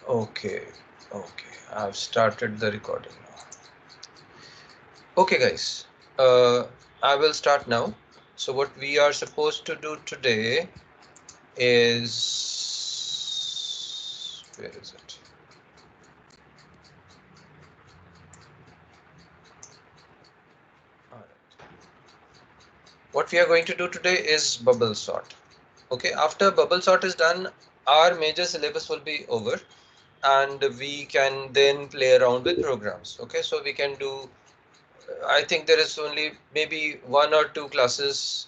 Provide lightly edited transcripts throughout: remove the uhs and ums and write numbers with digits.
Okay, okay, I've started the recording now. Okay, guys, I will start now. So what we are supposed to do today is, where is it? All right. What we are going to do today is bubble sort. Okay, after bubble sort is done, our major syllabus will be over, and we can then play around with programs. Okay, so we can do, I think there is only maybe one or two classes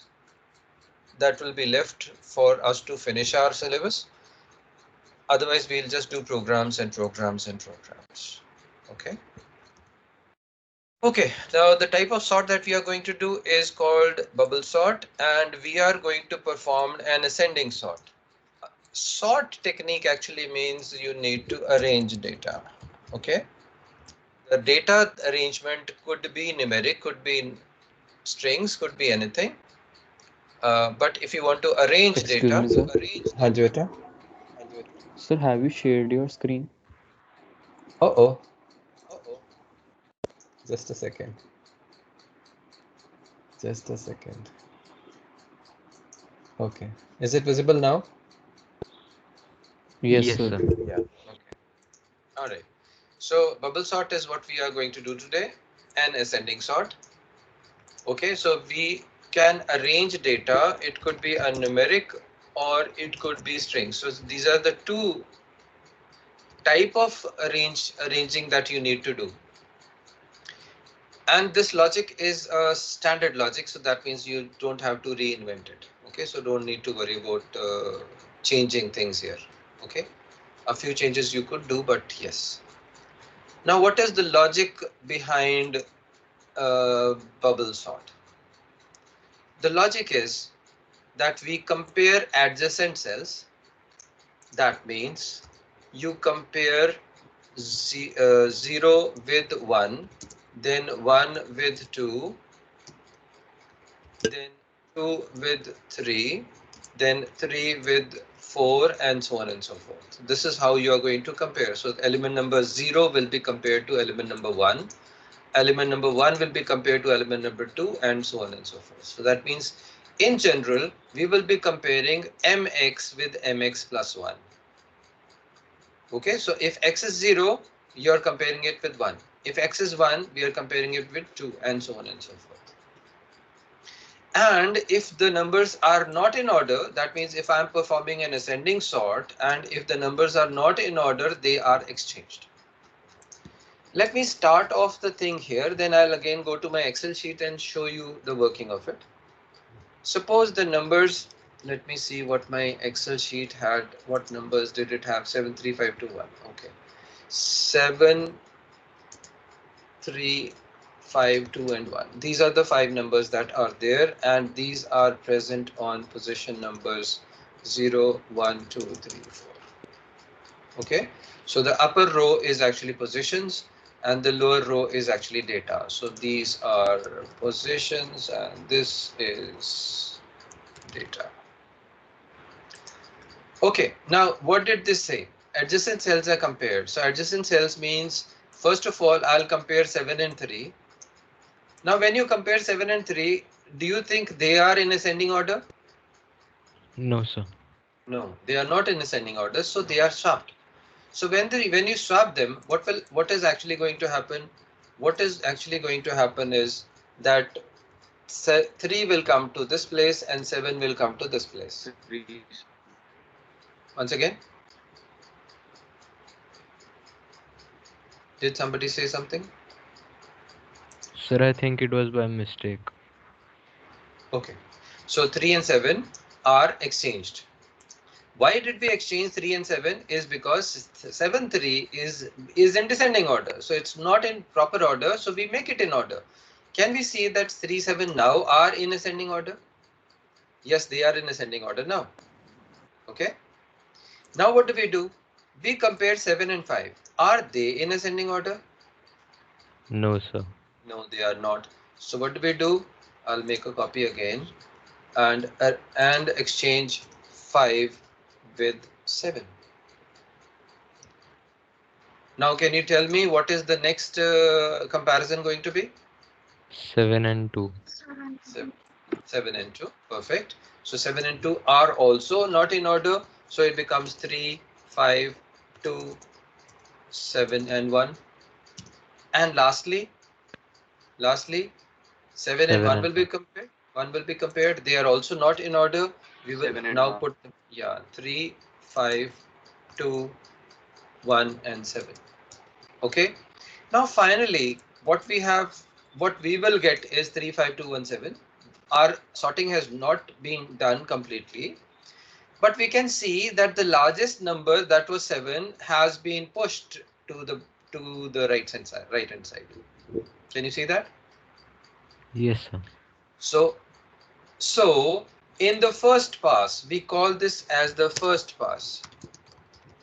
that will be left for us to finish our syllabus. Otherwise, we'll just do programs and programs and programs. Okay. Okay, now the type of sort that we are going to do is called bubble sort, and we are going to perform an ascending sort. Sort technique actually means you need to arrange data. Okay. The data arrangement could be numeric, could be in strings, could be anything. But if you want to arrange Excuse data, me, sir. हाँ जी बेटा. Sir, have you shared your screen? Oh, just a second. Just a second. Okay. Is it visible now? Yes, yes, sir. sir. Yeah. Okay. All right. So bubble sort is what we are going to do today, an ascending sort. Okay. So we can arrange data. It could be a numeric or it could be string. So these are the two type of arranging that you need to do. And this logic is a standard logic, so that means you don't have to reinvent it. Okay, so don't need to worry about changing things here. Okay, a few changes you could do, but yes. Now, what is the logic behind bubble sort? The logic is that we compare adjacent cells. That means you compare 0 with 1, then 1 with 2, then 2 with 3, then 3 with 4, and so on and so forth. This is how you are going to compare. So element number 0 will be compared to element number 1. Element number 1 will be compared to element number 2, and so on and so forth. So that means in general, we will be comparing mx with mx plus 1. Okay, so if x is 0, you are comparing it with 1. If x is 1, we are comparing it with 2, and so on and so forth. And if the numbers are not in order, that means if I am performing an ascending sort, and if the numbers are not in order, they are exchanged. Let me start off the thing here, then I'll again go to my Excel sheet and show you the working of it. Suppose the numbers, let me see what my Excel sheet had, what numbers did it have? 73521. Okay. 7, 3, 5, 2, and 1. These are the 5 numbers that are there, and these are present on position numbers 0, 1, 2, 3, 4. Okay, so the upper row is actually positions and the lower row is actually data. So these are positions and this is data. Okay, now what did this say? Adjacent cells are compared. So adjacent cells means, first of all, I'll compare 7 and 3. Now, when you compare 7 and 3, do you think they are in ascending order? No, sir. No, they are not in ascending order, so they are swapped. So when you swap them, what is actually going to happen? What is actually going to happen is that 3 will come to this place and 7 will come to this place. Once again, did somebody say something? Sir, I think it was by mistake. Okay, so 3 and 7 are exchanged. Why did we exchange 3 and 7 is because 7 3 is in descending order, so it's not in proper order, so we make it in order. Can we see that 3 7 now are in ascending order? Yes, they are in ascending order now. Okay, now what do? We compare 7 and 5. Are they in ascending order? No, sir. No, they are not. So what do? I'll make a copy again and exchange 5 with 7. Now can you tell me what is the next comparison going to be? 7 and 2. 7 and 2. Perfect. So 7 and 2 are also not in order. So it becomes 3, 5, 2, 7 and 1. And lastly, 7 and 7 1 and will be 1. compared. 1 will be compared. They are also not in order. We will 7 and now 1. put, yeah, 3, 5, 2, 1 and 7. Okay. Now finally, what we will get is 3, 5, 2, 1, 7. Our sorting has not been done completely, but we can see that the largest number, that was 7, has been pushed to the right hand side. Can you see that? Yes, sir. So in the first pass, we call this as the first pass.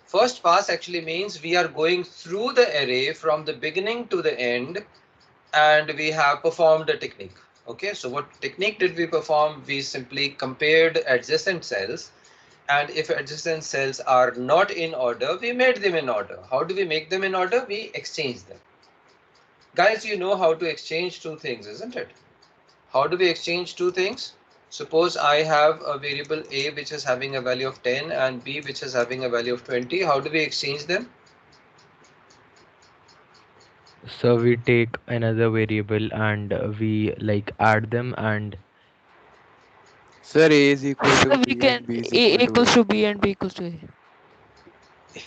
First pass actually means we are going through the array from the beginning to the end, and we have performed a technique. Okay, so what technique did we perform? We simply compared adjacent cells, and if adjacent cells are not in order, we made them in order. How do we make them in order? We exchange them. Guys, you know how to exchange two things, isn't it? How do we exchange two things? Suppose I have a variable a which is having a value of 10 and b which is having a value of 20. How do we exchange them? So we take another variable and we like add them and Sir, A is equal So to we B can and B is A equal to equals A. to B and B equals to A.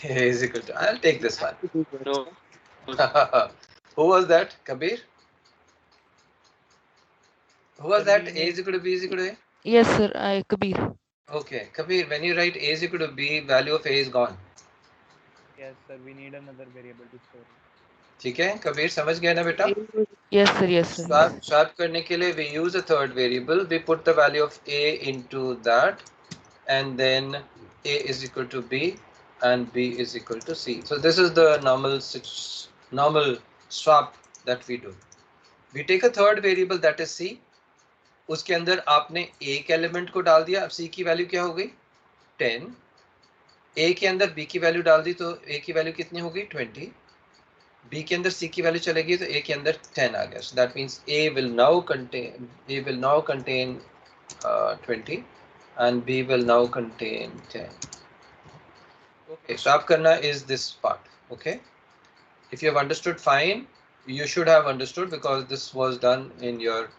A is equal to, I'll take this one. No. Who was that? Kabir? Who was Sir, that? we A is need. equal to b is equal to a? Yes, sir. I Kabir. Okay, Kabir, when you write a is equal to b, value of a is gone. Yes, sir, we need another variable to store it. ठीक है कबीर समझ गया ना बेटा? Yes, sir. Yes, sir. Yes. Swap करने के लिए we use a third variable. We put the value of a into that, and then a is equal to b and b is equal to c. So this is the normal swap that we do. We take a third variable, that is c. उसके अंदर आपने एक element को डाल दिया. अब c की value क्या हो गई? 10. a के अंदर b की वैल्यू डाल दी तो a की वैल्यू कितनी हो गई? 20. b के अंदर c की वैल्यू चलेगी तो a के अंदर 10 आ गया. So that means a will now contain 20 and b will now contain 10. Okay, so आप करना is this part. Okay, if you have understood, fine. You should have understood because this was done in your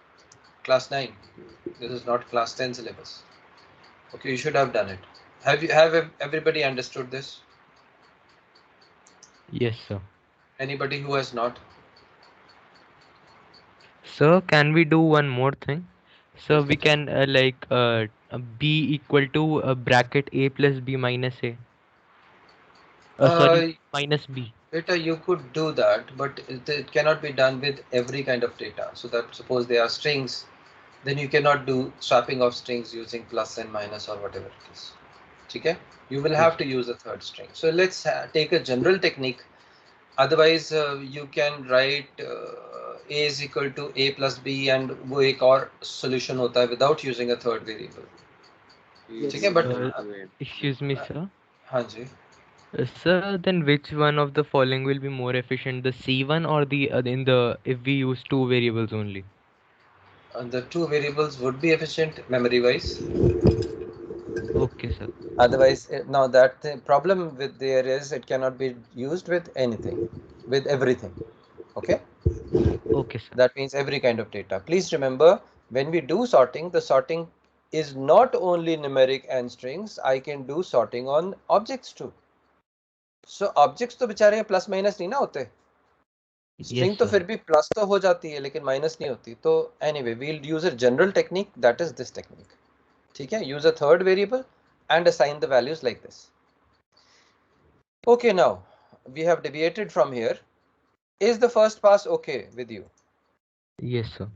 class 9. This is not class 10 syllabus. Okay, you should have done it. Have everybody understood this? yes, sir. Anybody who has not? So can we do one more thing? So we can b equal to bracket a plus b minus a. Sorry, Uh, minus b. Beta, you could do that, but it cannot be done with every kind of data. So that suppose they are strings, then you cannot do swapping of strings using plus and minus or whatever it is. Okay? You will Yes. have to use a third string. So let's take a general technique. Otherwise, you can write a is equal to a plus b and वो एक और solution होता है without using a third variable. We ठीक है? use But Uh, end-to-end. excuse me, sir. हाँ जी. Sir, then which one of the following will be more efficient, the C1 or the in the if we use two variables only? The two variables would be efficient memory wise. Okay, sir. Otherwise, now that the problem with there is it cannot be used with anything, with everything. Okay, Okay, sir. that means every kind of data. Please remember, when we do sorting, the sorting is not only numeric and strings. I can do sorting on objects too. So objects तो बेचारे plus minus नहीं ना होते. Yes, string तो sir. फिर भी plus तो हो जाती है लेकिन माइनस नहीं होती. तो anyway, we'll use a general technique, that is this technique. ठीक है? Use a third variable and assign the values like this. Okay, now we have deviated from here. Is the first pass okay with you? Yes, sir.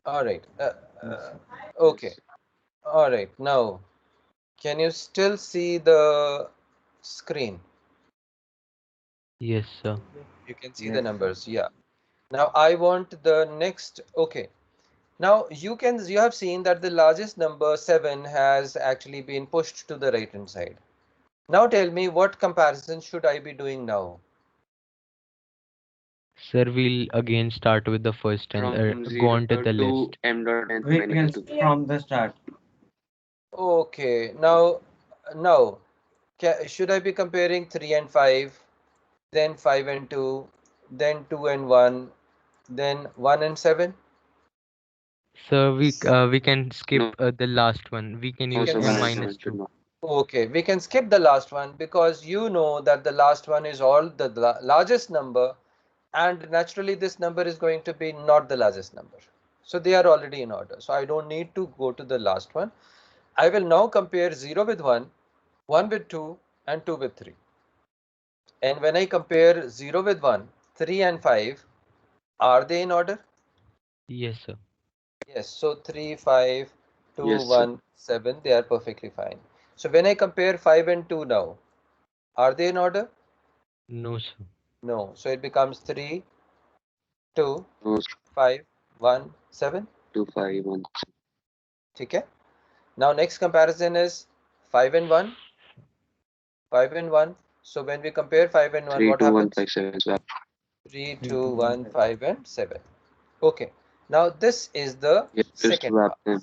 All right. Yes. Okay. All right. Now, can you still see the screen? Yes, sir. You can see Yes. the numbers. Yeah. Now I want the next. Okay. Now you have seen that the largest number 7 has actually been pushed to the right hand side. Now tell me what comparison should I be doing now? Sir, we'll again start with the first and From go 0 on to the to list. m dot n We minus can 2. from the start. Okay, now should I be comparing 3 and 5, then 5 and 2, then 2 and 1, then 1 and 7? So we can skip No, the last one. We can We use can so Yeah. 1 and -2. 7 should not. Okay, we can skip the last one because you know that the last one is all the largest number, and naturally this number is going to be not the largest number. So they are already in order. So I don't need to go to the last one. I will now compare 0 with 1, 1 with 2, and 2 with 3. And when I compare 0 with 1, 3 and 5, are they in order? Yes, sir. Yes, so 3, 5, 2, Yes, sir. 1, 7, they are perfectly fine. So when I compare 5 and 2 now, are they in order? No, sir. No. So it becomes 3, 2, No, 5, 1, 7. 2, 5, 1. Okay. Now next comparison is 5 and 1, 5 and 1. So when we compare 5 and 1, 3, what 2, 1, happens? 5, 7 swap. 3, 3, 2, 2, 1, 1, 5. 5, and 7. Okay. Now this is the You have to second swap part. them.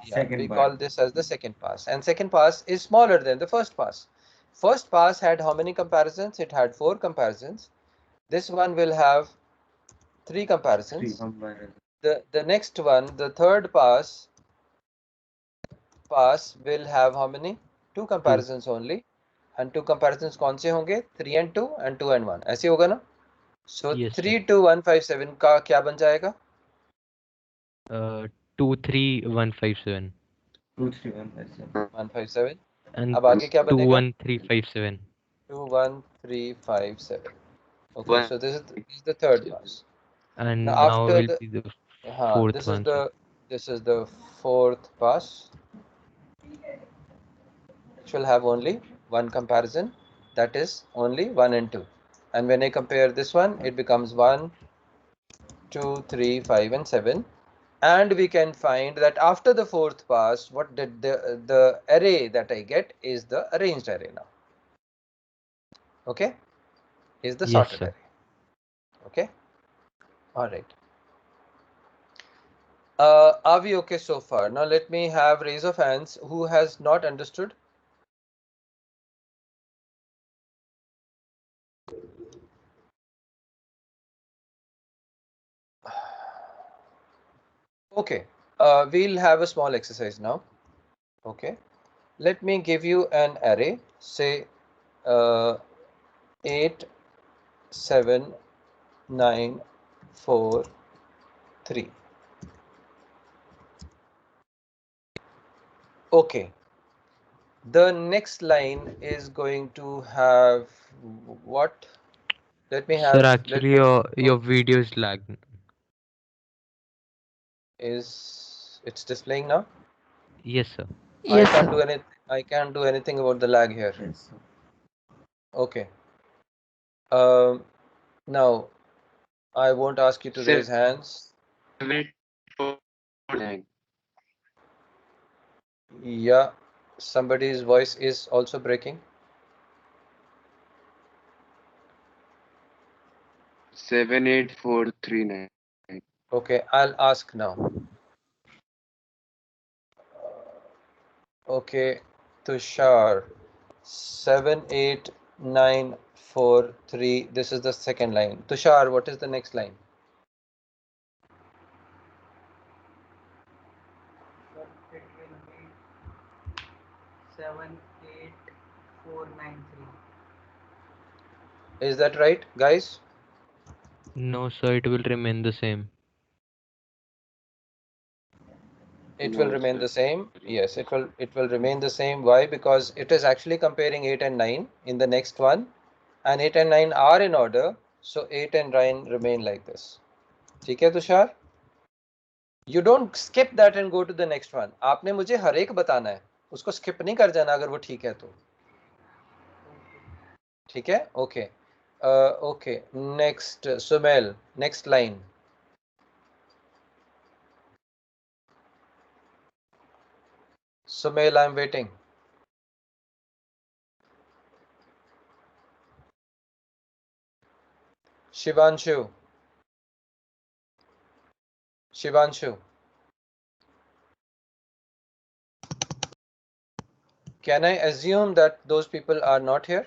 Yeah, we Second part. call this as the second pass, and second pass is smaller than the first pass. First pass had how many comparisons? It had 4 comparisons. This one will have 3 3 comparisons. comparison. The next one, the third pass will have how many? 2 Two. comparisons only, and 2 comparisons कौन से होंगे? 3 and 2 and 2 and 1. ऐसे होगा ना? So Yes, sir. 3, 2, 1, 5, 7 का क्या बन जाएगा? 2, 3, 1, 5, 7. 2, 3, 1, 5, 7. 1, 5, 7. And अब आगे क्या 2, बनेगा? 1, 3, 5, 7. 2, 1, 3, 5, 7. Okay, 1, so this is the third pass. Now And now after will the be the fourth one, sir. this is the fourth pass, which will have only one comparison, that is only 1 and 2. And when I compare this one, it becomes 1, 2, 3, 5, and 7. And we can find that after the fourth pass, what did the array that I get is the arranged array now. Okay, is the Yes, sorted sir. array. Okay, all right. Are we okay so far? Now let me have raise of hands who has not understood. Okay, we'll have a small exercise now. Okay, let me give you an array, say 8, 7, 9, 4, 3. Okay, the next line is going to have what? Let me Sir, have, let actually me, your video is lagging. is it's displaying now? Yes, sir. I Yes, can't sir. do anything. I can't do anything about the lag here. Yes. Okay. Um, now I won't ask you to raise 7, hands. 4, 9. Yeah, somebody's voice is also breaking. 7, 8, 4, 3, 9. Okay, I'll ask now. Okay, Tushar, 78943. This is the second line. Tushar, what is the next line? Sir, it will be 78493. Is that right, guys? No, sir, it will remain the same. It will No, remain sir. the same. Yes, it will remain the same. Why? Because it is actually comparing 8 and 9 in the next one, and 8 and 9 are in order, so 8 and 9 remain like this. ठीक है Tushar? You don't skip that and go to the next one. आपने मुझे हर एक बताना है, उसको skip नहीं कर जाना अगर वो ठीक है तो. ठीक है? Okay. Okay. Next, Sumail. Next line. Sumail, I'm waiting. Shivanshu. Shivanshu. Can I assume that those people are not here?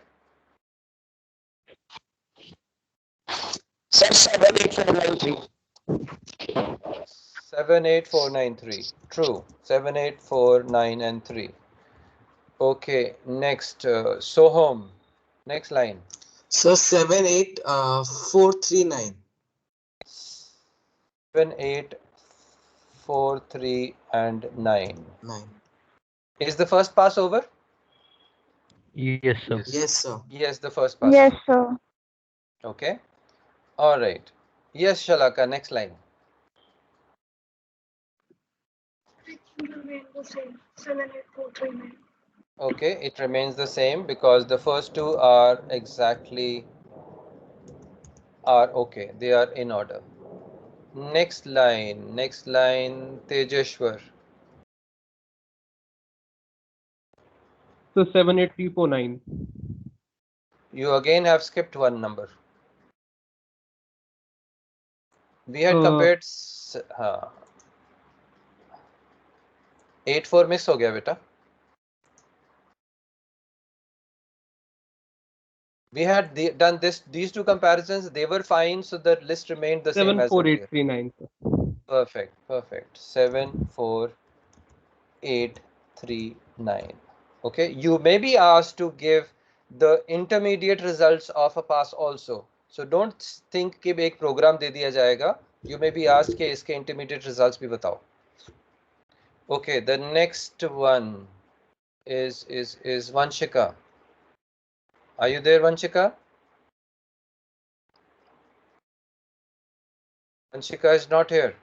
78493. True. 78493 and 3. Okay. Next, Soham. Next line. So 78439. 78439 and 9. 9. Is the first pass over? Yes, sir. Yes. Yes, sir. Yes, the first pass. Yes, sir. Okay. All right. Yes, Shalaka. Next line. Remain the same. 78439. Okay, it remains the same because the first two are okay. They are in order. Next line. Tejeshwar. So 78349. You again have skipped one number. We had compared 8-4 miss हो गया बेटा. We had done these two comparisons. They were fine, so the list remained the same as earlier. 74839. Perfect. 74839. Okay, you may be asked to give the intermediate results of a pass also. So don't think कि एक program दे दिया जाएगा. You may be asked कि इसके intermediate results भी बताओ. Okay, the next one is Vanshika. Are you there, Vanshika? Vanshika is not here.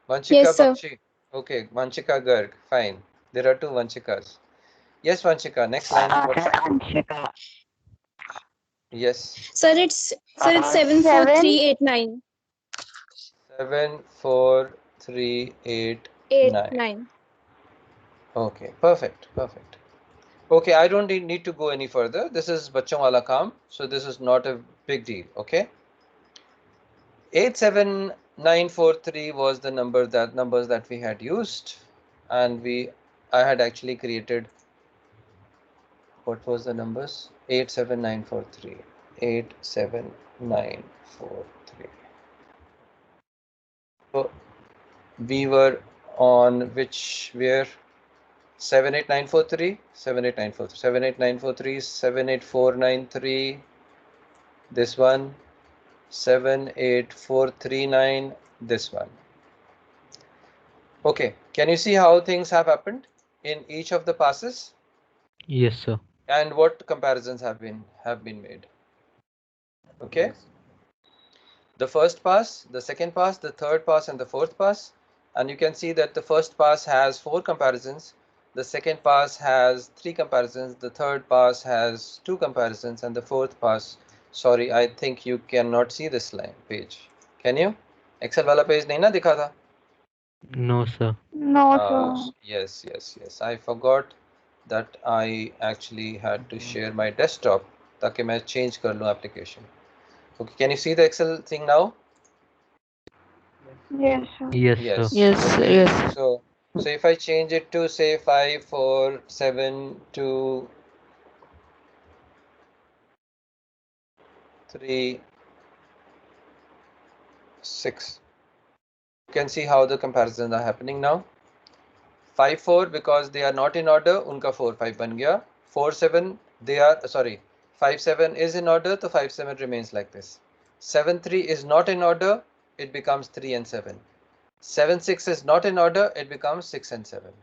Vanshika Yes, sir. Bakshi. Okay, Vanshika Garg. Fine. There are two Vanshikas. Yes, Vanshika. Next line. Yes. Sir, it's 74389. 74389. 9. Okay, perfect. Okay, I don't need to go any further. This is Bachon wala kaam, so this is not a big deal. Okay. 87943 was the numbers that we had used, and I had actually created. What was the numbers? 87943. 87943. So we were on where 78943, 78943, 78493, this one, 78439, this one. Okay, can you see how things have happened in each of the passes? Yes, sir. And what comparisons have been made? Okay. Yes. The first pass, the second pass, the third pass, and the fourth pass. And you can see that the first pass has 4 comparisons, the second pass has 3 comparisons, the third pass has 2 comparisons, and the fourth pass, sorry, I think you cannot see this page. Can you? Excel wala page nahi na dikha tha? No, sir. No, sir. Yes. I forgot that I actually had to share my desktop ताकि मैं change कर लूँ application. Okay, can you see the Excel thing now? Yes, sir. Yes, sir. Yes, Okay. yes. So if I change it to say 54336, you can see how the comparisons are happening now. 5-4 because they are not in order, उनका 4-5 बन गया. 4-7 5-7 is in order, so 5-7 remains like this. 7-3 is not in order, it becomes 3 and 7. 7-6 is not in order, it becomes 6 and 7.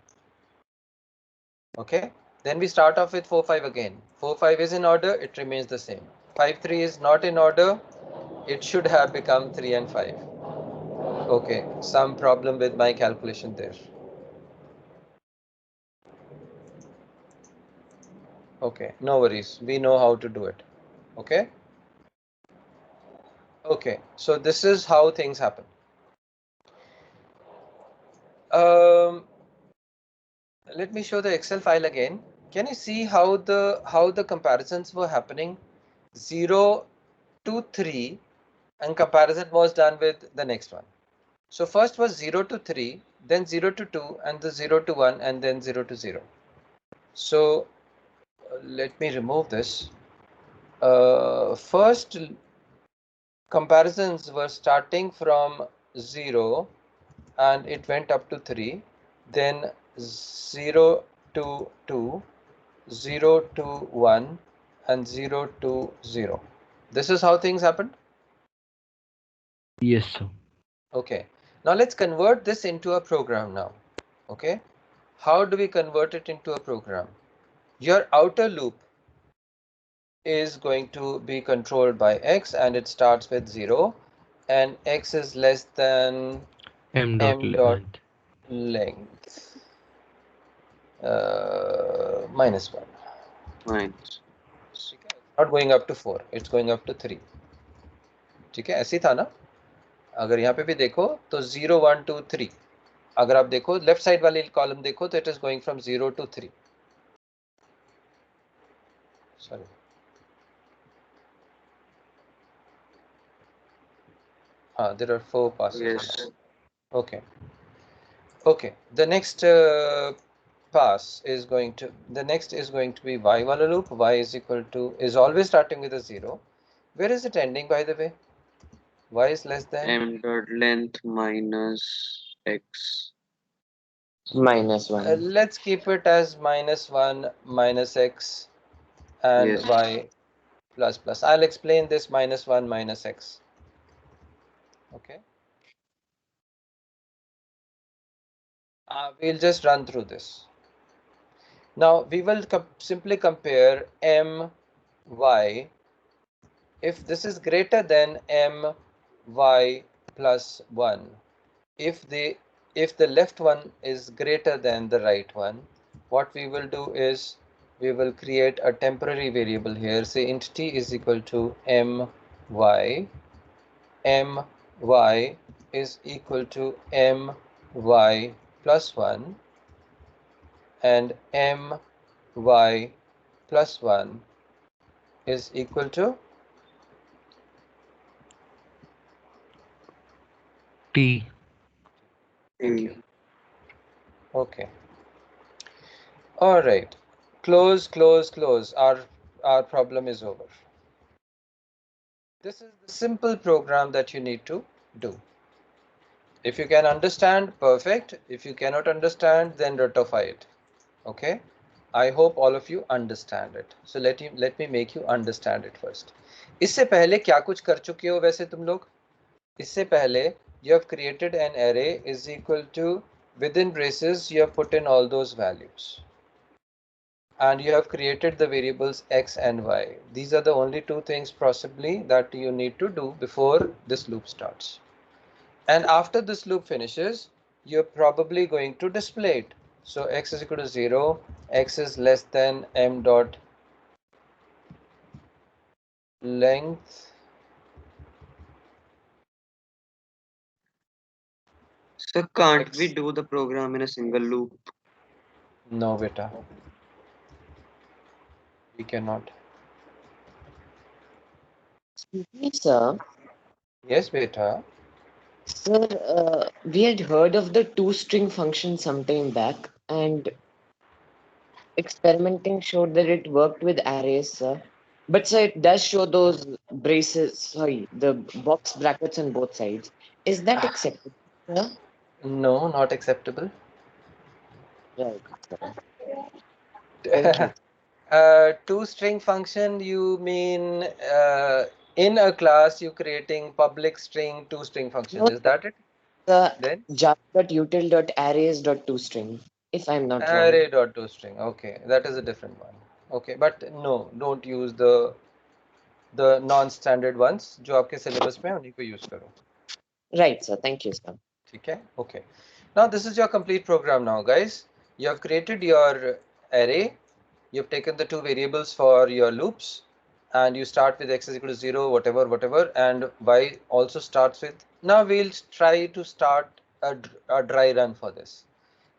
Okay, then we start off with 4-5 again. 4-5 is in order, it remains the same. 5-3 is not in order, it should have become 3 and 5. Okay, some problem with my calculation there. Okay, no worries, we know how to do it. Okay. Okay, so this is how things happen. Let me show the Excel file again. Can you see how the comparisons were happening? 0 to 3, and comparison was done with the next one. So first was 0 to 3, then 0 to 2, and the 0 to 1, and then 0 to 0. So let me remove this. First comparisons were starting from 0 and it went up to 3, then 0 to 2, 0 to 1, and 0 to 0. This is how things happened? Yes, sir. Okay. Now let's convert this into a program now. Okay. How do we convert it into a program? Your outer loop is going to be controlled by x and it starts with 0 and x is less than m dot length minus 1. minus. Not going up to 4, it's going up to 3. ठीक है, ऐसी था ना? अगर यहाँ पे भी देखो तो 0 1 2 3. अगर आप देखो लेफ्ट साइड वाली कॉलम देखो तो it is going from 0 to 3. Sorry. There are 4 passes. Yes. Okay. Okay. The next pass is going to be y wala loop. Y is equal to is always starting with a 0. Where is it ending, by the way? Y is less than M dot length minus x. -1. let's keep it as -1 minus x and Yes. y plus plus. I'll explain this -1 minus x. Okay. We'll just run through this. Now we will simply compare m y. If this is greater than m y plus 1, if the left one is greater than the right one, what we will do is we will create a temporary variable here. Say int t is equal to m y is equal to m y plus 1 and m y plus 1 is equal to T. thank you. Okay. All right. Close. Our problem is over. This is the simple program that you need to do. If you can understand, perfect. If you cannot understand, then rectify it. Okay. I hope all of you understand it. So let me make you understand it first. इससे पहले क्या कुछ कर चुके हो वैसे तुम लोग? इससे पहले you have created an array is equal to within braces you have put in all those values. And you have created the variables x and y. These are the only two things possibly that you need to do before this loop starts. And after this loop finishes, you're probably going to display it. So x is equal to 0, x is less than m dot length. So can't X. we do the program in a single loop? No, beta. We cannot. Excuse me, sir. Yes, beta. Sir, we had heard of the two-string function sometime back, and experimenting showed that it worked with arrays, sir. But sir, it does show those braces, sorry, the box brackets on both sides. Is that acceptable, sir? No, not acceptable. Right, sir. Thank you. Two-string function, you mean in a class you creating public string two-string function. No, Is that it? sir, Then java.util.arrays.toString, if I'm not wrong. array dot toString. Okay, that is a different one. Okay, but no, don't use the non-standard ones जो आपके syllabus में उन्हीं को use करो. Right, sir. Thank you, sir. ठीक है? Okay. Now this is your complete program now, guys. You have created your array. You've taken the two variables for your loops, and you start with x is equal to 0, whatever, and y also starts with. Now we'll try to start a dry run for this.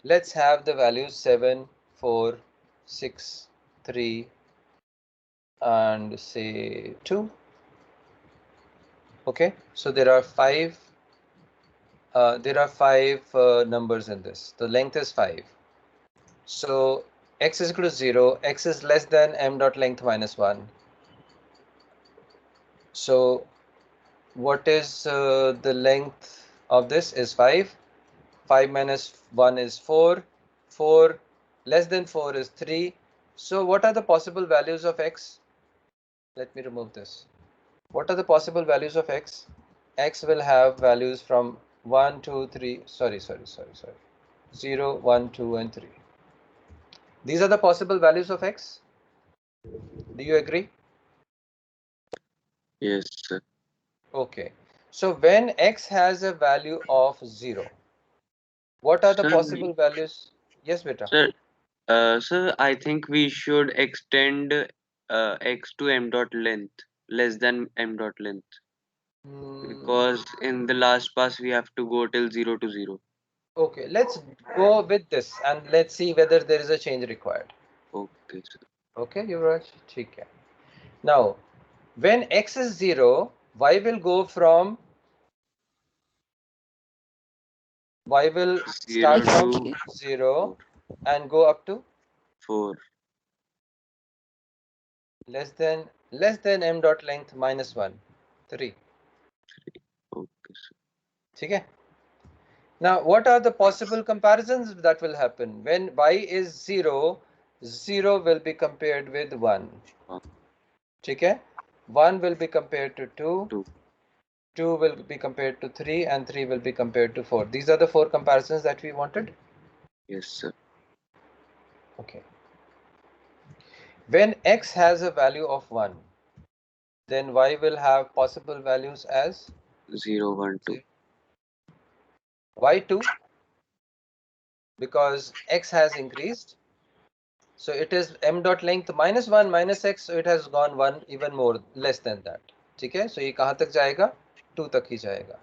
Let's have the values 7, 4, 6, 3, and say 2. Okay, so there are 5 there are 5 numbers in this. The length is 5. So x is equal to 0, x is less than m dot length minus 1. So what is the length of this is 5. 5 minus 1 is 4. 4 less than 4 is 3. So what are the possible values of x? Let me remove this. What are the possible values of x? X will have values from 1, 2, 3, sorry, 0, 1, 2, and 3. These are the possible values of x. Do you agree? Yes, sir. Okay. So when x has a value of 0, what are the Sir, possible values? Yes, beta. sir, I think we should extend x to m dot length less than m dot length, because in the last pass we have to go till 0 to 0. Okay, let's go with this and let's see whether there is a change required. Okay, sir. Okay, Yuvraj? ठीक है. Now, when x is 0, y will go from y will 0 start from to 0 4. and go up to 4. less than m dot length minus 1, 3. Okay, sir. ठीक है? Now, what are the possible comparisons that will happen? When y is 0, 0 will be compared with 1. ठीक है? 1 will be compared to 2. 2. 2 will be compared to 3 and 3 will be compared to 4. These are the 4 comparisons that we wanted. Yes, sir. Okay. When x has a value of 1, then y will have possible values as 0, 1, 2. y2, because x has increased. So it is m dot length minus 1 minus x, so it has gone 1 even more less than that. ठीक है? So ये कहाँ तक जाएगा? 2 तक ही जाएगा.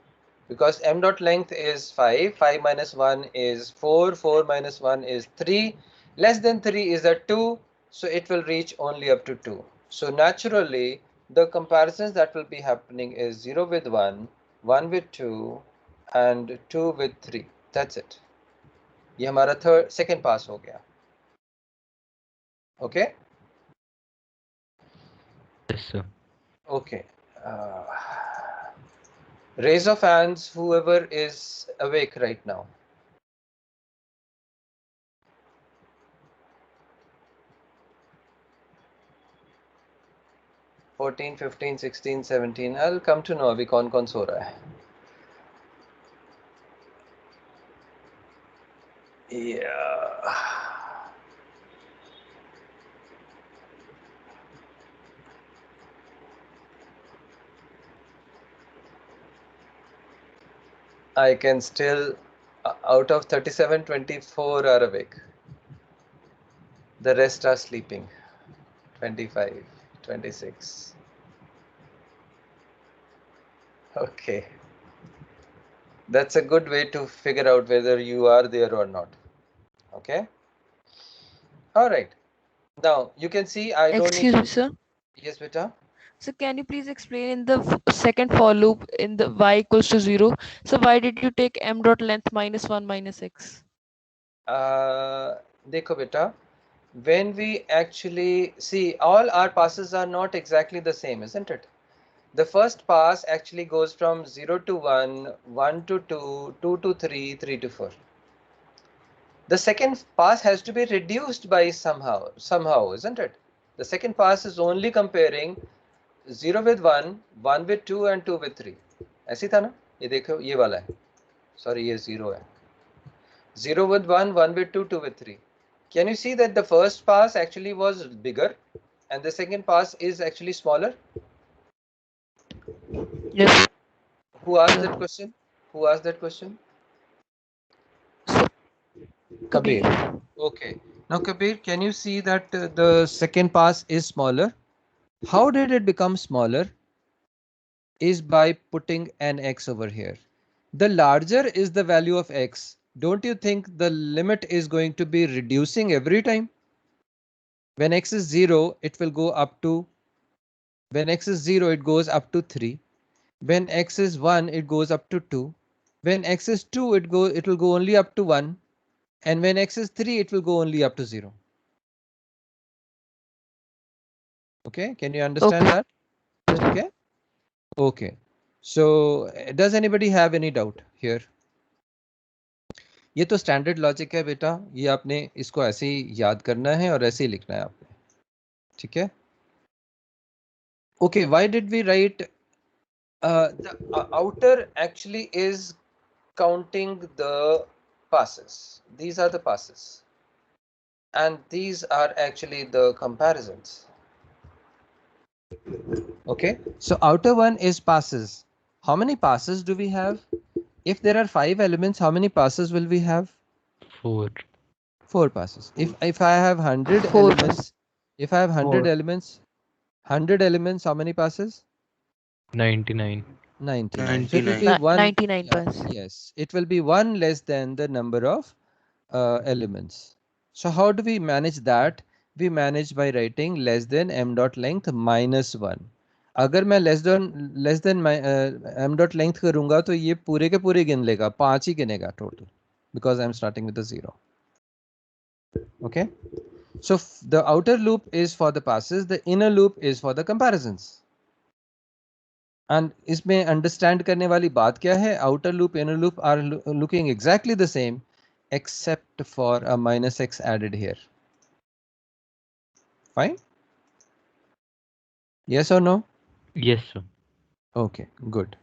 Because m dot length is 5, 5 minus 1 is 4, 4 minus 1 is 3, less than 3 is a 2, so it will reach only up to 2. So naturally, the comparisons that will be happening is 0 with 1, 1 with 2, and 2 with 3. That's it. ये हमारा second pass हो गया. Okay? Yes, sir. Okay. Raise of hands, whoever is awake right now. 14, 15, 16, 17. I'll come to know अभी कौन कौन सो रहा है. Yeah. I can still, out of 37, 24 are awake. The rest are sleeping. 25, 26. Okay. That's a good way to figure out whether you are there or not. Okay. All right. Now you can see I don't need Excuse to. me, sir. Yes, beta. So can you please explain in the second for loop in the y equals to 0? So why did you take m dot length minus 1 minus x? देखो बेटा, when we actually see, all our passes are not exactly the same, isn't it? The first pass actually goes from 0 to 1, 1 to 2, 2 to 3, 3 to 4. The second pass has to be reduced by somehow, isn't it? The second pass is only comparing 0 with 1, 1 with 2 and 2 with 3. ऐसी था ना? ये देखो ये वाला है. Sorry, ये 0 है. 0 with 1, 1 with 2, 2 with 3. Can you see that the first pass actually was bigger and the second pass is actually smaller? Yes. Who asked Sir. that question? Who asked that question? So, Kabir. Okay. Now, Kabir, can you see that the second pass is smaller? How did it become smaller? Is by putting an x over here. The larger is the value of x. Don't you think the limit is going to be reducing every time? When x is 0, it will go up to, when x is 0, it goes up to 3. When x is 1, it goes up to 2. When x is 2, it will go only up to 1, and when x is 3, it will go only up to 0. Okay, can you understand that? Okay. Okay. So does anybody have any doubt here? ये तो standard logic है बेटा, ये आपने इसको ऐसे ही याद करना है और ऐसे ही लिखना है आपने, ठीक है? Okay, why did we write the outer actually is counting the passes. These are the passes. And these are actually the comparisons. Okay, so outer one is passes. How many passes do we have? If there are 5 elements, how many passes will we have? 4. 4 passes. If I have 100 4 elements, if I have 100 4. elements, 100 elements, how many passes? 99. 99. So it will be 99. 99 pass. yes, it will be 1 less than the number of elements. So how do we manage that? We manage by writing less than m dot length minus 1. अगर मैं less than m dot length करूंगा तो ये पूरे के पूरे गिन लेगा, 5 ही गिनेगा total, because I'm starting with a 0. Okay, so the outer loop is for the passes, the inner loop is for the comparisons. And इसमें understand करने वाली बात क्या है? Outer loop, inner loop are looking exactly the same, except for a minus x added here. Fine? Yes or no? Yes, sir. Okay, good.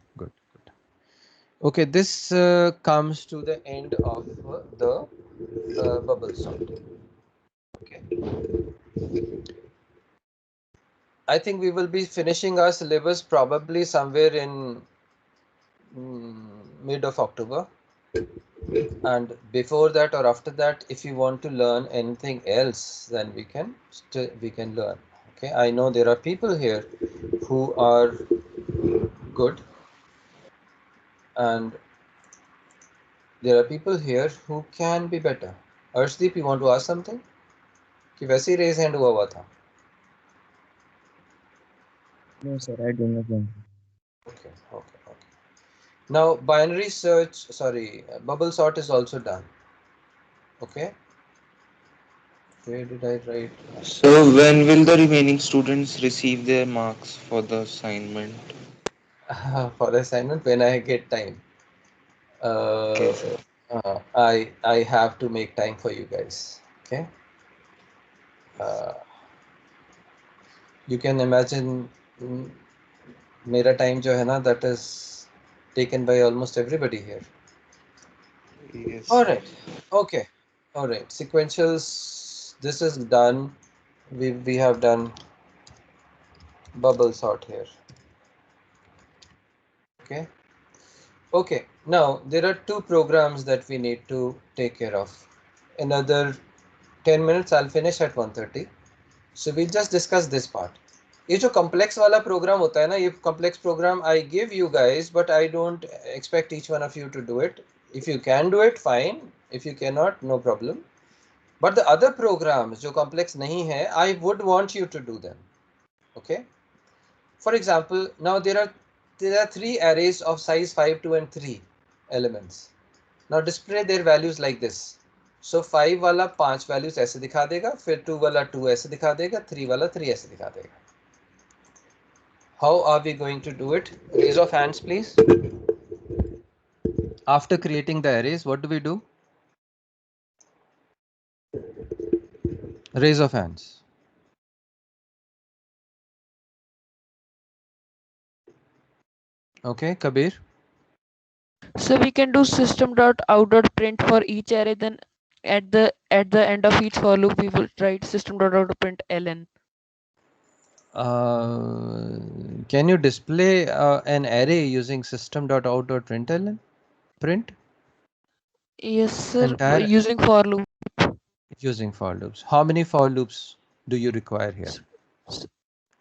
Okay, this comes to the end of the bubble sort. Okay. I think we will be finishing our syllabus probably somewhere in mid of October. And before that or after that, if you want to learn anything else, then we can learn. Okay, I know there are people here who are good, and there are people here who can be better. Arshdeep, you want to ask something? कि वैसे ही raise hand हुआ था. No, sir, I do not want. Okay. Now binary search, sorry, bubble sort is also done. Okay. Where did I write? So when will the remaining students receive their marks for the assignment? For the assignment when I get time. Okay, sir. I have to make time for you guys. Okay. You can imagine मेरा time जो है ना, that is taken by almost everybody here. Yes, All sir. right. Okay. All right. Sequentials. This is done. We have done bubble sort here. Okay. Okay. Now there are 2 programs that we need to take care of. Another 10 minutes. I'll finish at 1:30. So we'll just discuss this part. ये जो complex वाला program होता है ना, ये complex program I give you guys, but I don't expect each one of you to do it. If you can do it, fine. If you cannot, no problem. But the other programs जो complex नहीं है, I would want you to do them. Okay. For example, now there are 3 arrays of size 5, 2 and 3 elements. Now display their values like this. So 5 वाला 5 values ऐसे दिखा देगा, फिर 2 वाला 2 ऐसे दिखा देगा, 3 वाला 3 ऐसे दिखा देगा. How are we going to do it? Raise of hands, please. After creating the arrays, what do we do? Raise of hands. Okay, Kabir. So we can do system.out.print for each array, then at the end of each for loop we will write system.out.print ln. Can you display an array using system.out.println? Print? Yes, sir. Entire Using for loop. using for loops. How many for loops do you require here?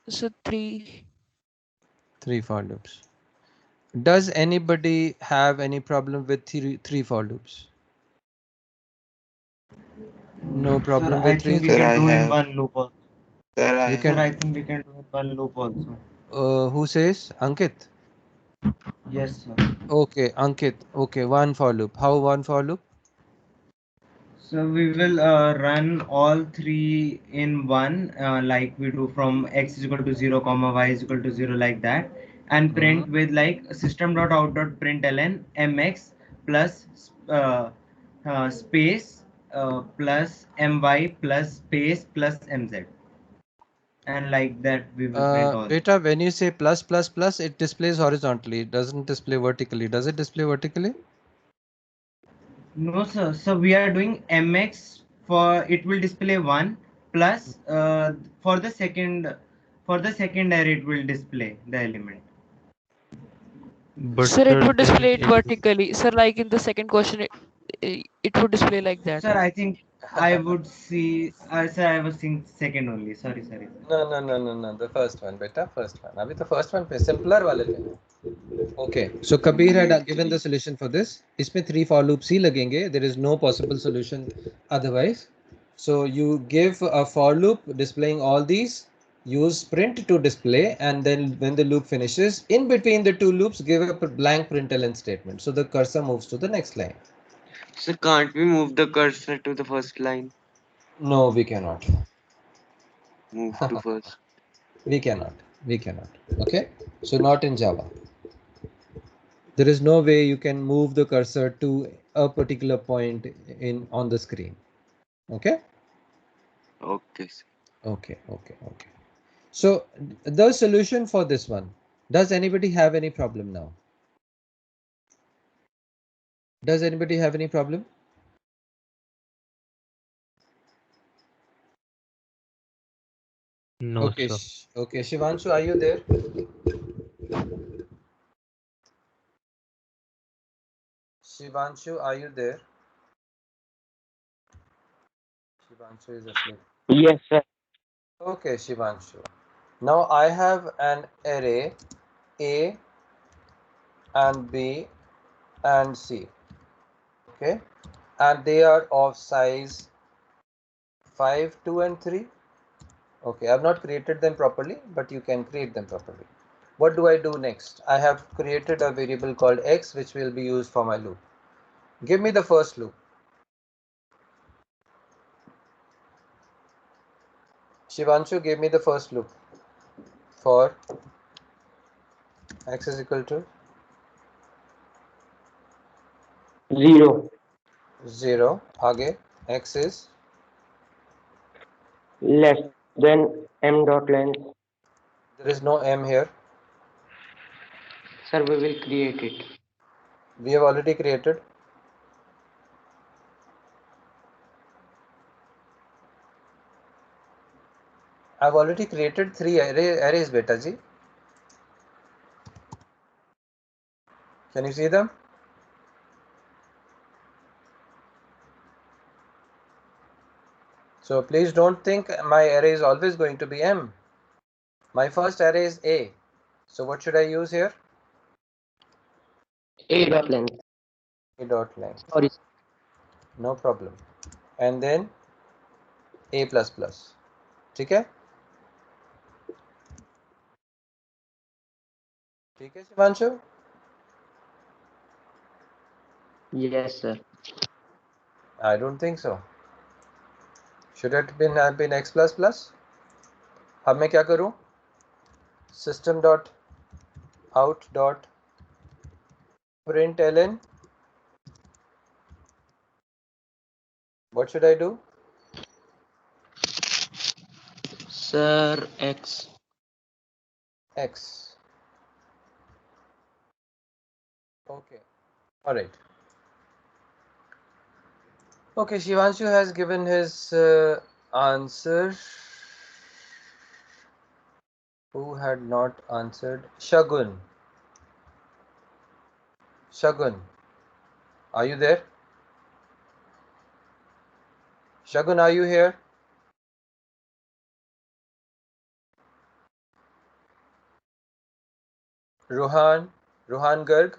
So 3. 3 for loops. Does anybody have any problem with three for loops? No problem Sir, I with think three. we Sir, can I do in have. one loop also. Sir, I You Sir, can. have. I think we can do in one loop also. Who says? Ankit. Yes, sir. Okay, Ankit. Okay, one for loop. How one for loop? So we will run all three in one, like we do from x is equal to 0, comma y is equal to 0, like that, and Hmm. print with like system dot out dot println mx plus space plus my plus space plus mz, and like that we will print all. Beta, when you say plus plus plus, it displays horizontally. It doesn't display vertically. Does it display vertically? No, sir. So we are doing mx for it will display one plus for the second array it will display the element. But Sir, it sir, would then display it it vertically. Sir, like in the second question, it would display like that. Sir, I think I would see. Sir, I was seeing second only. Sorry, sorry. No, no, no, no, no. The first one, beta. First one. अभी तो first one पे simpler वाले पे. Okay. So Kabir had Okay, given the three. solution for this. इसमें 3 for loops ही लगेंगे. There is no possible solution otherwise. So you give a for loop displaying all these. Use print to display, and then when the loop finishes, in between the two loops, give a blank println statement. So the cursor moves to the next line. So can't we move the cursor to the first line? No, we cannot. Move to first. We cannot. We cannot. Okay. So not in Java. There is no way you can move the cursor to a particular point in on the screen. Okay. Okay, sir. Okay. Okay. Okay. So the solution for this one. Does anybody have any problem now? Does anybody have any problem? no, Okay. sir. Okay. Shivanshu, are you there? Shivanshu, are you there? Shivanshu is asleep. Yes, sir. Okay, Shivanshu. Now I have an array A and B and C. Okay, and they are of size 5, 2 and 3. Okay, I have not created them properly, but you can create them properly. What do I do next? I have created a variable called x which will be used for my loop. Give me the first loop. Shivanshu, give me the first loop for x is equal to 0 0. आगे x is, less than m dot length. there is no m here. Sir, we will create it. We have already created. I've already created 3 arrays, beta ji. Can you see them? So please don't think my array is always going to be m. My first array is a. So what should I use here? A dot length. A dot length. Sorry. No problem. And then a plus plus. ठीक है? ठीक है Shivanshu? Yes, sir. I don't think so. Should it have been x plus plus? अब मैं क्या करूँ? System dot out dot println. What should I do? Sir, x. X. Okay. All right. Okay, Shivanshu has given his answer. Who had not answered? Shagun. Shagun, are you there? Shagun, are you here? Ruhan Garg.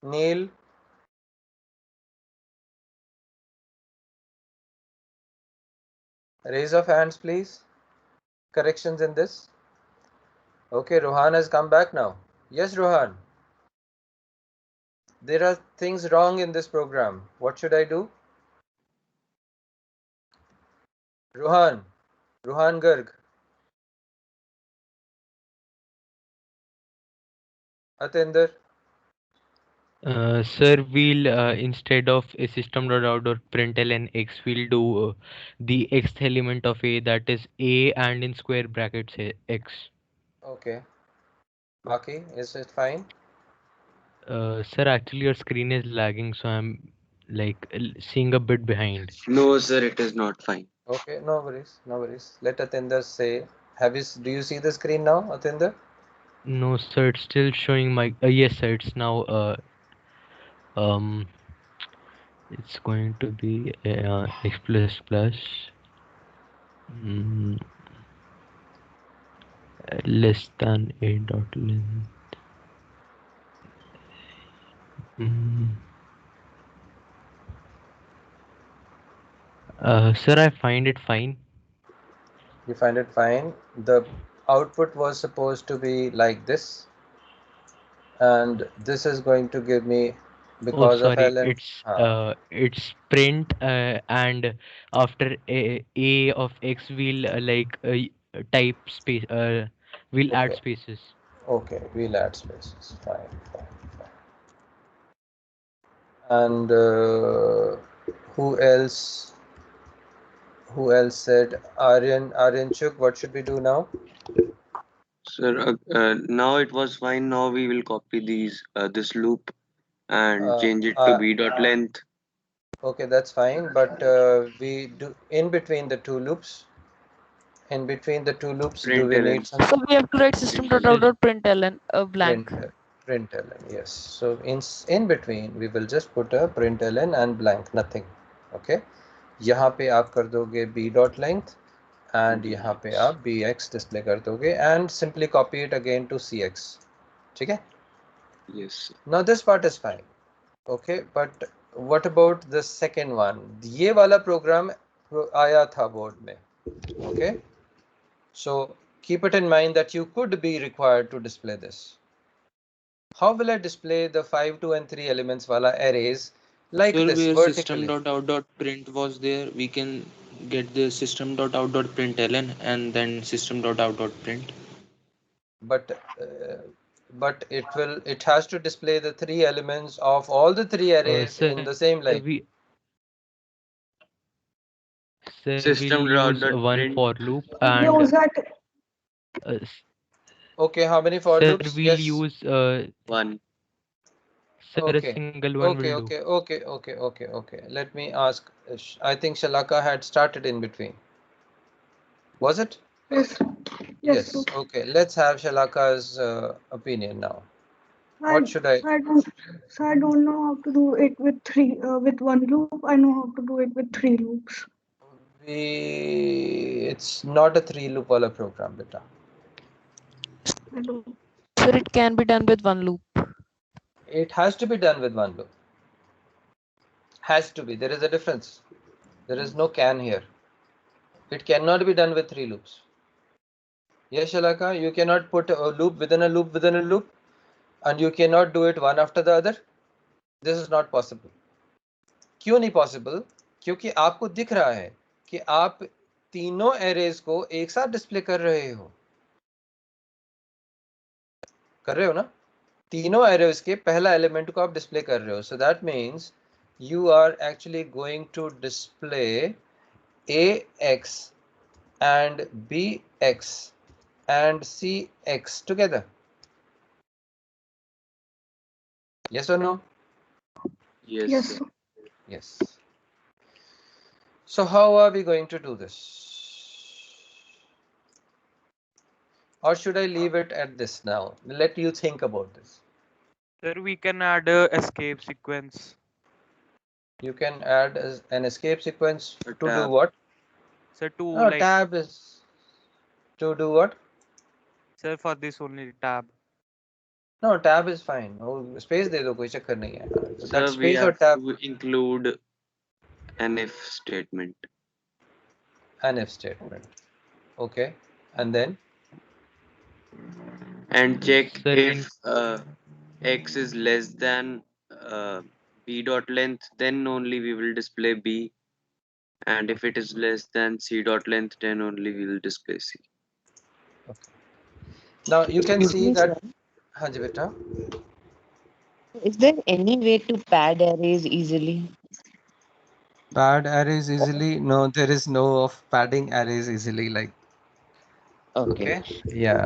Neil. Raise of hands, please. Corrections in this? Okay, Rohan has come back now. Yes, Rohan. There are things wrong in this program. What should I do? Rohan. Rohan Garg. Atinder. Sir, we'll instead of a system.out.println x, we'll do the x element of a, that is a, and in square brackets x. Okay. Baki, is it fine? Sir, actually your screen is lagging, so I'm like seeing a bit behind. No, sir, it is not fine. Okay, no worries, no worries. Let Atinder say. Do you see the screen now, Atinder? No, sir, it's still showing my. Yes, sir, it's now. Um, it's going to be x plus plus mm, less than a dot length. Mm. Sir, I find it fine. You find it fine. The output was supposed to be like this, and this is going to give me, Oh, because of sorry, ln. it's print and after a of x we'll type space we'll add Okay, spaces. okay, we'll add spaces. Fine, fine, fine. And who else? Who else said? Aryan Chuk, what should we do now? Sir, now it was fine. Now we will copy this loop and Uh, change it to uh, b dot length. okay, that's fine. But we do in between the two loops. In between the two loops, do we Println. need some So we have to write Sir, system.out.println a print blank. println? Yes. So in between, we will just put a println and blank, nothing. Okay. यहाँ पे आप कर दोगे b dot length and यहाँ पे Yes. आप bx display कर दोगे and simply copy it again to cx. ठीक है? Yes, sir. Now this part is fine. Okay, but what about the second one? ये वाला program आया था board में. Okay, so keep it in mind that you could be required to display this. How will I display the 5, 2 and 3 elements wala arrays like Sir, this where vertically? system.out.print was there, we can get the system.out.println and then system.out.print. But it has to display the 3 elements of all the 3 arrays in sir, the same line. we'll System dot use dot one print for loop Use and that. Okay, how many for sir, loops? we'll Yes. use one. sir, a Okay. single one will Okay, do. okay, okay, okay, okay, okay. Let me ask. I think Shalaka had started in between. Was it? Yes. Yes. Yes. Okay. Let's have Shalaka's opinion now. I What should I? I don't I don't know how to do it with with one loop. I know how to do it with three loops. It's not a 3 loop wala program, beta. I don't. Sir, it can be done with one loop. It has to be done with one loop. Has to be. There is a difference. There is no can here. It cannot be done with 3 loops. Yes, Shalaka, you cannot put a loop within a loop within a loop, and you cannot do it one after the other. This is not possible. क्यों नहीं possible? क्योंकि आपको दिख रहा है कि आप तीनों एरेज को एक साथ डिस्प्ले कर रहे हो ना? तीनों एरेज के पहला एलिमेंट को आप डिस्प्ले कर रहे हो. So that means you are actually going to display ax and bx and cx together. Yes or no? Yes, Yes. sir. Yes. So how are we going to do this? Or should I leave it at this now? Let you think about this. Sir, we can add a escape sequence. You can add an escape sequence A to do tab. what? Sir, to No, like, tab is to do what? sir, for this only tab. No, tab is fine. Oh, space दे दो, कोई चक्कर नहीं है. That Sir, we space or have tab. to include an if statement. an if statement. Okay, and then And check Sir, if x is less than b dot length, then only we will display b, and if it is less than c dot length, then only we will display c. okay. Now you can Excuse see me, sir. that. Haan ji beta. Is there any way to pad arrays easily? Pad arrays easily? No, there is no of padding arrays easily. Like, Okay. okay, yeah,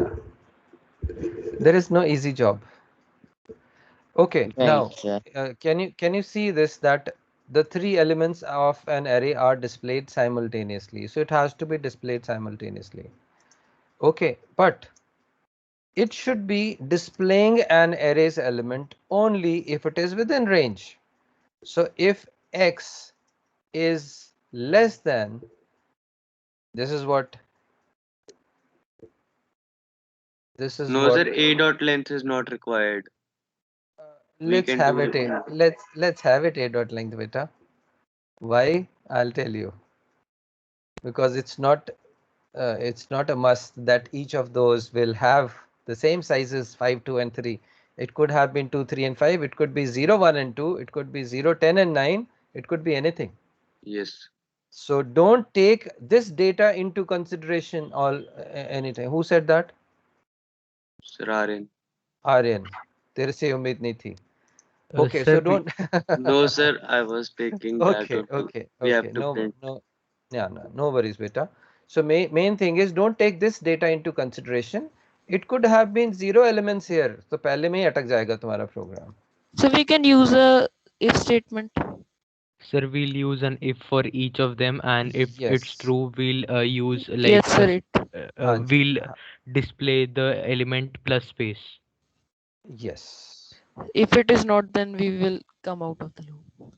there is no easy job. Okay, Right, now sir. can you see this, that the three elements of an array are displayed simultaneously, so it has to be displayed simultaneously. Okay, but it should be displaying an array's element only if it is within range. So if x is less than, this is what this is No, what sir, a dot length is not required. We let's can have do it it. let's have it a dot length beta. Why? I'll tell you. Because it's not a must that each of those will have the same sizes 5, 2 and 3. It could have been 2, 3 and 5. It could be 0, 1 and 2. It could be 0, 10 and 9. It could be anything. Yes, So don't take this data into consideration all anytime. Who said that? sir, Aryan. Aryan. तेरे से उम्मीद नहीं थी. Okay, sir, so don't. No, sir, I was taking that Okay, only. okay, We have okay. to No, print. no, yeah, no, no worries, beta. So main thing is don't take this data into consideration. It could have been 0 elements here. So पहले में ही अटक जाएगा तुम्हारा program. So we can use a if statement. sir, we'll use an if for each of them, and if it's Yes. true, we'll use Yes, like sir. It. हाँ जी. we'll display the element plus space. Yes. If it is not, then we will come out of the loop.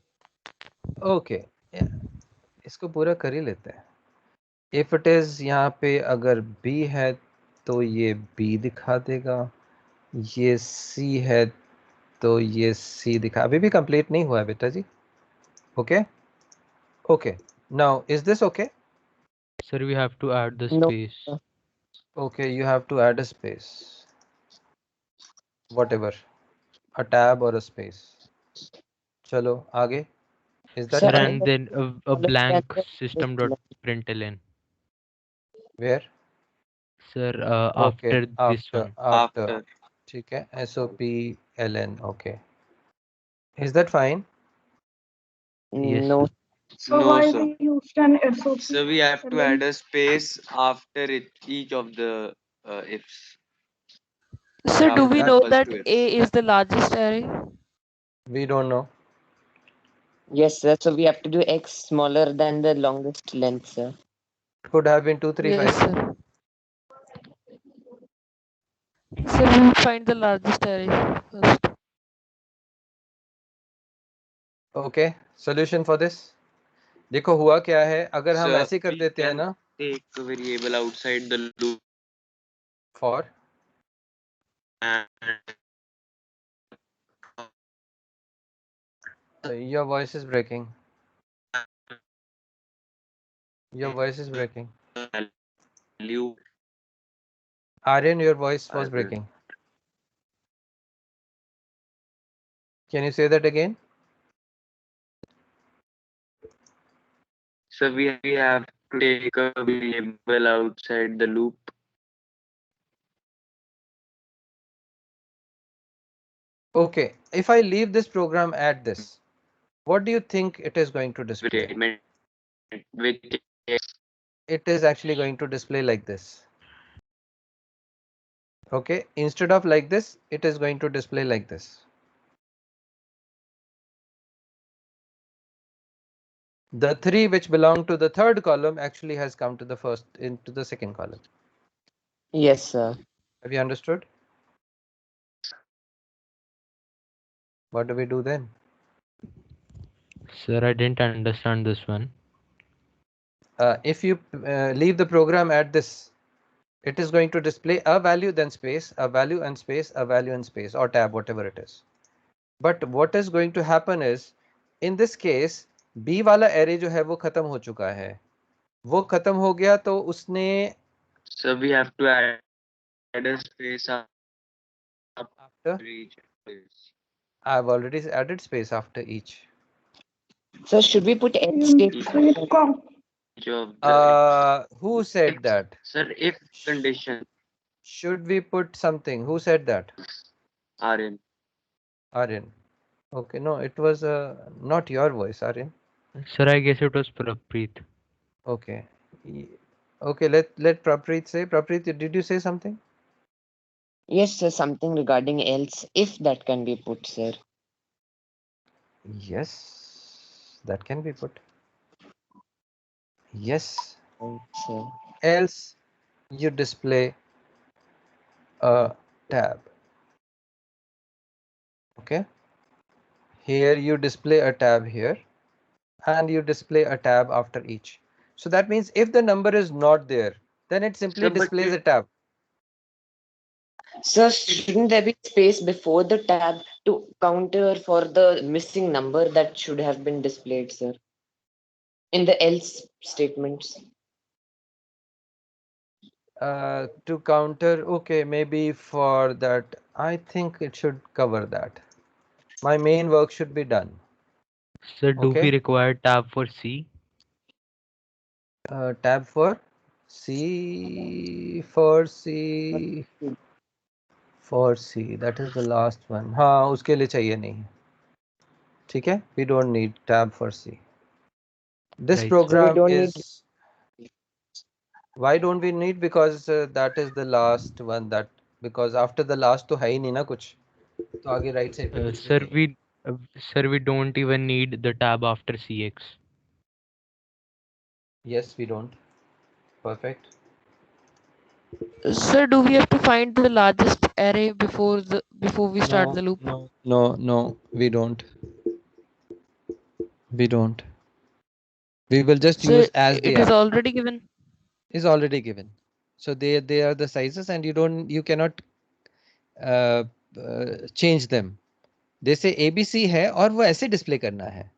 Okay. Yeah. इसको पूरा कर ही लेते हैं. If it is यहाँ पे अगर B है तो ये B दिखा देगा. ये C है तो ये C दिखा. अभी भी कंप्लीट नहीं हुआ है बेटा जी. Okay. Okay. Now is this okay? Sir, we have to add the No, space. sir. Okay, you have to add a space. Whatever. A tab or a space. Chalo, आगे. Is that Sir, Sir, and fine? and the then a smaller than blank the system longest dot length. println. Where? Sir, Okay, after this after, one. after. After. ठीक है. SOPLN. Okay. Is that fine? Yes, No, sir. So No, why sir. we used an SOP So we have to add link? a space after it, each of the ifs, or So do we after know That first that two ifs. A is the largest array? we don't know. yes, sir. So we have to do x smaller than the longest length, sir. It could have been Yes, 235. sir. So we will find the largest array first. Okay. Solution for this. देखो हुआ क्या है, अगर हम So ऐसे कर we देते हैं can ना. take a variable outside the loop For and your voice is breaking. Your voice is breaking. value. Aryan, your voice I was will. breaking. Can you say that again? So we have to take a variable outside the loop. Okay, if I leave this program at this, what do you think it is going to display? Which It is actually going to display like this. Okay, instead of like this, it is going to display like this. The 3 which belong to the third column actually has come to the first into the second column. Yes, sir. Have you understood? What do we do then? Sir, I didn't understand this one. If you leave the program at this, it is going to display a value, then space, a value and space, a value and space, or tab, whatever it is. But what is going to happen is, in this case, B वाला array जो है वो खत्म हो चुका है. वो खत्म हो गया तो उसने So we have to add a space after after each place. I've already added space after each. So should we put else You statement? wait, Each of the Who said if that? sir if condition Should we put something? Who said that? are in. Aryan. Okay, no, it was not your voice, Aryan. Sir, I guess it was Prapreet. Okay. Okay, let Prapreet say. Prapreet, did you say something? Yes, sir, something regarding else, if that can be put, sir. Yes, that can be put. Yes. Right, sir. Else you display a tab. Okay. Here you display a tab here, and you display a tab after each. So that means if the number is not there, then it simply So but displays a tab. Sir, shouldn't there be space before the tab to counter for the missing number that should have been displayed, sir? In the else statements. To counter, okay, maybe for that, I think it should cover that. My main work should be done. Sir, do we Okay. require tab for C? Tab for C, for C, for C, that is the last one. हाँ, उसके लिए चाहिए नहीं. ठीक है? We don't need tab for C. This Right, sir. So we program don't need. is, why don't we need? Because that is the last one, that because after the last तो है ही नहीं ना कुछ, तो आगे right side पे कुछ भी Sir, नहीं है. sir, we don't even need the tab after CX. Yes, we don't. Perfect. Sir, do we have to find the largest array before we start the loop? No, we don't. We don't. We will just So use as they it is are. already given. Is already given. So they are the sizes, and you cannot change them. जैसे ABC है और वो ऐसे display करना है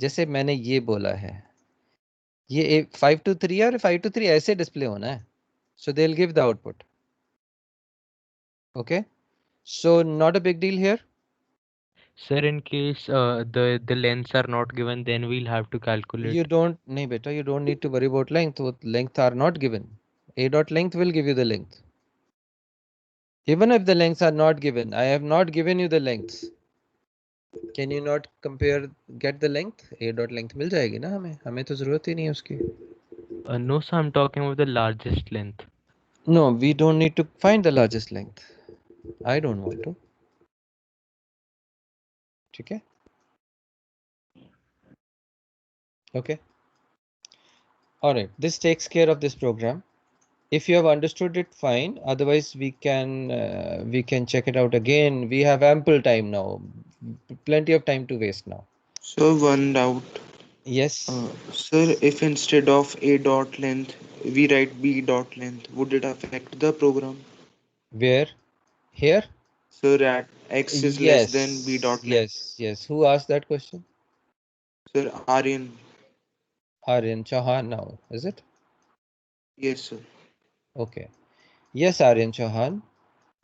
जैसे मैंने ये बोला है, ये 523 और 523 ऐसे डिस्प्ले होना है. So they'll give the output. Okay, so not a big deal here. Sir, in case the lengths are not given, then we'll have to calculate. You don't, nahi beta, you don't need to worry about length. Length are not given. A dot length will give you the length. Even if the lengths are not given, I have not given you the lengths. Can you not compare, get the length? A dot length मिल जाएगी ना हमें तो जरूरत ही नहीं है उसकी. No, sir, I'm talking about the largest length. No, we don't need to find the largest length. I don't want to. ठीक है? Okay. All right. This takes care of this program. If you have understood it, fine. Otherwise, we can check it out again. We have ample time now. Plenty of time to waste now. So one doubt. Yes. Sir, if instead of A dot length we write B dot length, would it affect the program? Where? Here? So that X is less than B Yes. dot length. Yes. Who asked that question? Sir, Aryan. Aryan Chauhan now, is it? Yes, sir. Okay. Yes, Aryan Chauhan.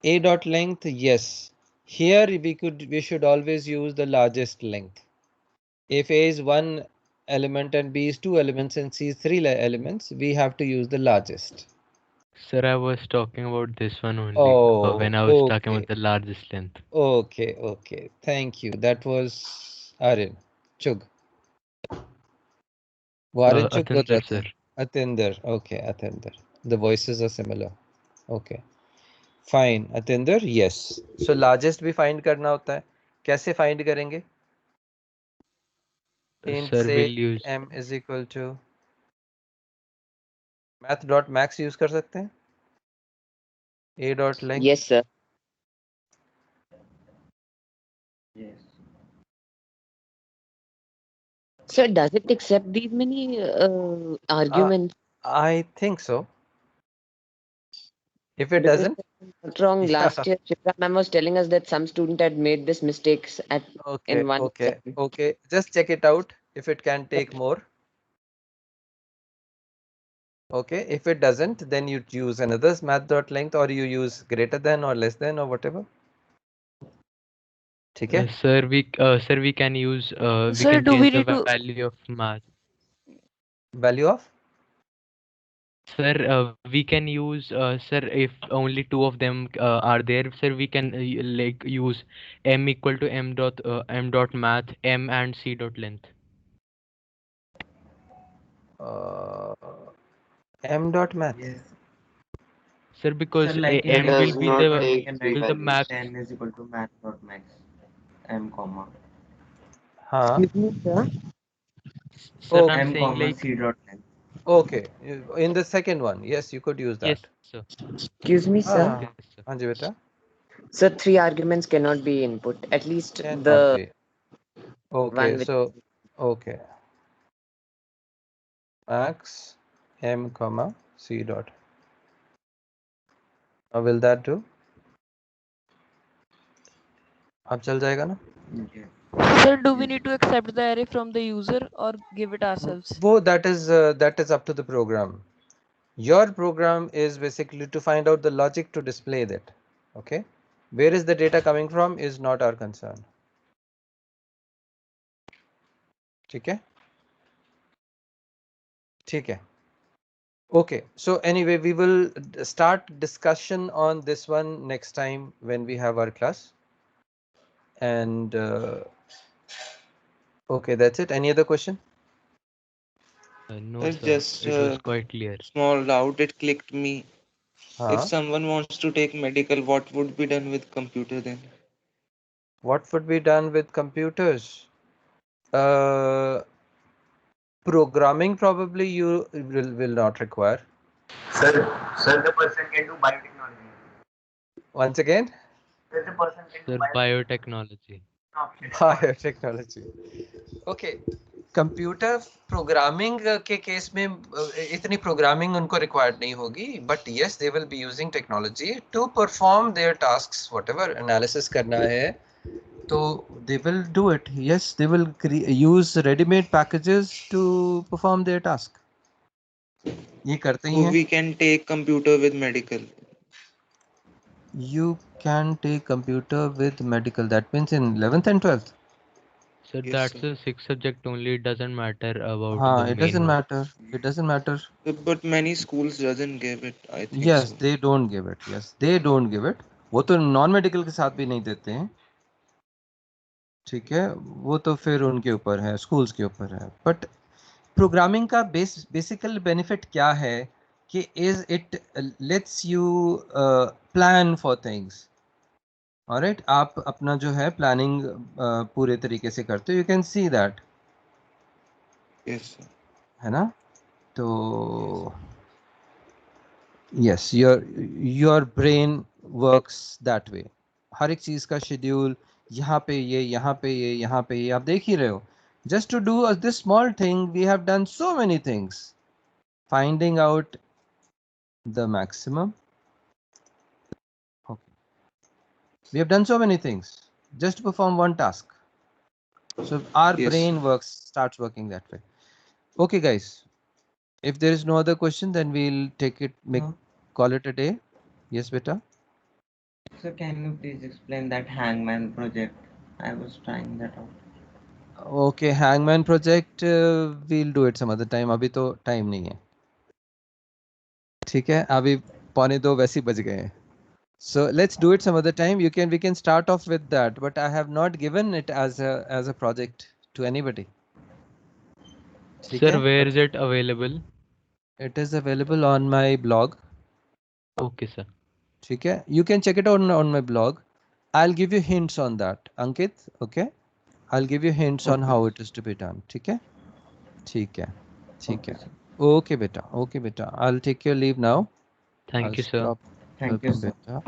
A dot length, yes. Here we should always use the largest length. If A is one element and B is two elements and C is three elements, we have to use the largest. Sir, I was talking about this one only Oh, when I was talking about okay. the largest length. Okay. Thank you. That was Aryan. Chug. वो आर्यन चुग बोल Atinder, रहा sir. था. Atinder. Okay, Atinder. The voices are similar. Okay. Fine. Atinder, yes. So largest भी find करना होता है. कैसे find करेंगे? Int Sir, से we'll use. m is equal to math.max use कर सकते हैं. A dot length. Yes, sir. Yes. Sir, does it accept these many arguments? I think so. If it Because doesn't, if I'm not wrong, yeah. last year Shipra ma'am was telling us that some student had made this mistakes in one second. Okay. Just check it out if it can take more. Okay, if it doesn't, then you use another math.length, or you use greater than or less than or whatever. Okay. Sir, we can use we Sir, can do change we the need to? value of math. Value of? Sir, we can use sir, if only two of them are there, sir, we can like use m equal to m dot math m and c dot length. Uh, m dot math. Yes. Sir, So because like in It m will does be not example, the we take can two write values. max. 10 is equal to math dot max m comma Huh? Excuse me, sir. Sir, Oh, I'm m saying comma like c dot length. okay. In the second one, yes, you could use that. yes, sir. Excuse me, sir. Ah, Okay, sir. हाँ जी बेटा. So three arguments cannot be input. At least Cannot the be. Okay, one with. so okay. Max m comma c dot. Now will that do? अब चल जाएगा ना? Yes. Sir, do we Yes. need to accept the array from the user or give it ourselves? वो that is up to the program. Your program is basically to find out the logic to display that. Okay, where is the data coming from is not our concern. ठीक है? ठीक है. Okay, so anyway, we will start discussion on this one next time when we have our class. And okay, that's it. Any other question? No, It's sir, just it was quite clear. small doubt. It clicked me. If Huh? someone wants to take medical, what would be done with computer then? What would be done with computers? Programming probably you will not require. Sir, the person can do biotechnology. Once again? Sir, the person can do Sir, biotechnology. biotechnology. Okay. Computer programming के case में इतनी programming उनको required नहीं होगी, but yes they will be using technology to perform their tasks, whatever analysis करना है तो they will do it. Yes they will use readymade packages to perform their task. ये करते ही So हैं. we can take computer with medical. You can take computer with medical. That means in 11th and 12th. Sir, Yes, that's sir. a sixth subject only. It doesn't matter about the It main doesn't one. matter. It doesn't matter. But many schools doesn't give it. I think Yes, so. they don't give it. Yes, they don't give it. वो तो non medical के साथ भी नहीं देते हैं. ठीक है, वो तो फिर उनके ऊपर है, स्कूल्स के ऊपर है. बट प्रोग्रामिंग का बेसिकल बेनिफिट क्या है कि is it let's you plan for things. Alright, आप अपना जो है प्लानिंग पूरे तरीके से करते हो. You can see that. Yes, sir. है ना? Yes, तो yes, your brain works that way. हर एक चीज़ का शेड्यूल, यहाँ पे ये, यहाँ पे ये, यहाँ पे ये, आप देख ही रहे हो. Just to do this small thing we have done so many things. Finding out the maximum. We have done so many things just to perform one task. So our yes, brain starts working that way. Okay, guys. If there is no other question, then we'll take it, call it a day. Yes, beta. So can you please explain that hangman project? I was trying that out. Okay, hangman project. We'll do it some other time. अभी तो time नहीं है. ठीक है, अभी 1:45 वैसे ही बज गए हैं. So let's do it some other time. We can start off with that, but I have not given it as a project to anybody. ठीक Sir, है? where is it available? It is available on my blog. Okay, sir. ठीक है, you can check it out on my blog. I'll give you hints on that, Ankit. Okay, I'll give you hints on Okay. how it is to be done. ठीक है, ठीक है, ठीक Okay, है. sir. Okay, beta. Okay, beta. I'll take your leave now. Thank I'll you, sir. stop. Thank you, Welcome, sir. beta.